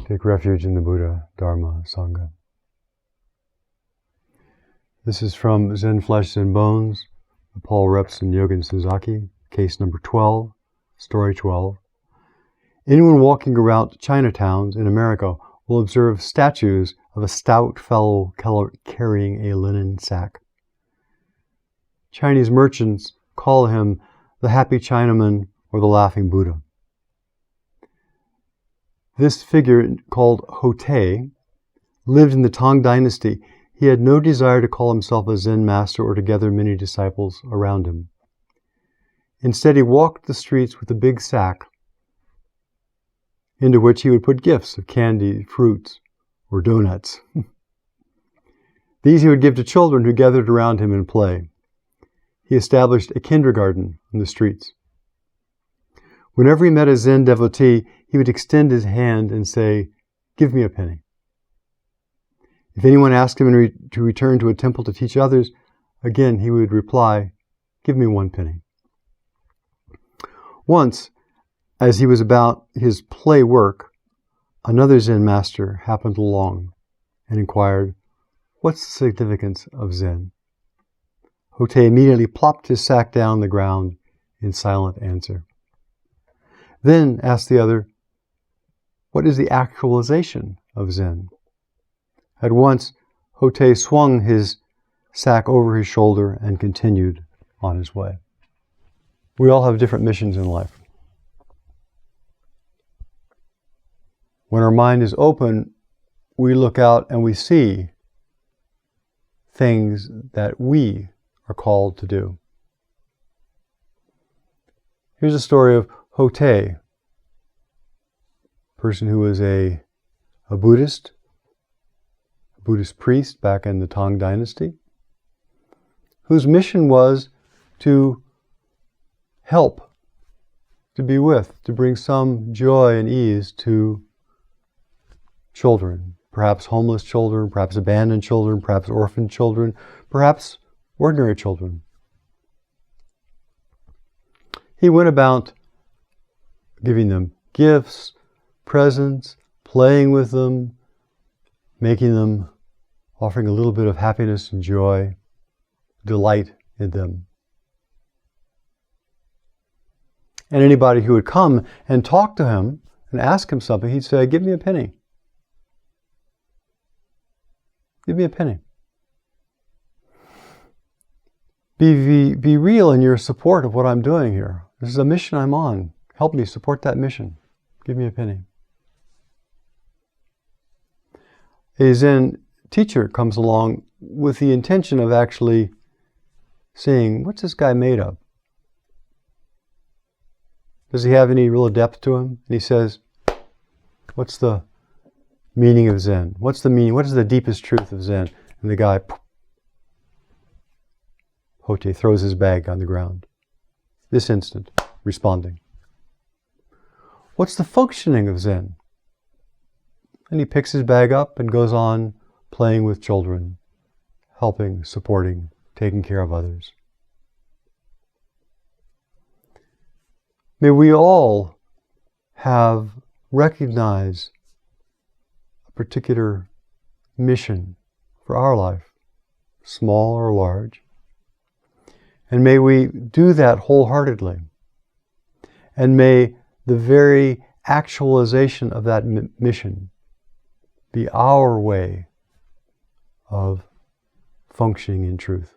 Take refuge in the Buddha, Dharma, Sangha. This is from Zen Flesh, Zen Bones, Paul Reps and Yogen Senzaki, case number 12, story 12. Anyone walking around Chinatowns in America will observe statues of a stout fellow carrying a linen sack. Chinese merchants call him the Happy Chinaman or the Laughing Buddha. This figure, called Hotei, lived in the Tang Dynasty. He had no desire to call himself a Zen master or to gather many disciples around him. Instead, he walked the streets with a big sack into which he would put gifts of candy, fruits, or donuts. These he would give to children who gathered around him and play. He established a kindergarten in the streets. Whenever he met a Zen devotee, he would extend his hand and say, "Give me a penny." If anyone asked him to return to a temple to teach others, again he would reply, "Give me 1 penny." Once, as he was about his play work, another Zen master happened along and inquired, "What's the significance of Zen?" Hotei immediately plopped his sack down on the ground in silent answer. Then asked the other, "What is the actualization of Zen?" At once, Hotei swung his sack over his shoulder and continued on his way. We all have different missions in life. When our mind is open, we look out and we see things that we are called to do. Here's a story of Hotei, a person who was a Buddhist priest back in the Tang Dynasty, whose mission was to help, to be with, to bring some joy and ease to children, perhaps homeless children, perhaps abandoned children, perhaps orphaned children, perhaps ordinary children. He went about giving them gifts, presents, playing with them, offering a little bit of happiness and joy, delight in them. And anybody who would come and talk to him and ask him something, he'd say, "Give me a penny. Give me a penny." Be real in your support of what I'm doing here. This is a mission I'm on. Help me support that mission. Give me a penny. A Zen teacher comes along with the intention of actually seeing, what's this guy made of? Does he have any real depth to him? And he says, "What's the meaning of Zen? What's the meaning? What is the deepest truth of Zen?" And the guy, Hotei, throws his bag on the ground. This instant, responding. "What's the functioning of Zen?" And he picks his bag up and goes on playing with children, helping, supporting, taking care of others. May we all have recognized a particular mission for our life, small or large, and may we do that wholeheartedly. And may the very actualization of that mission be our way of functioning in truth.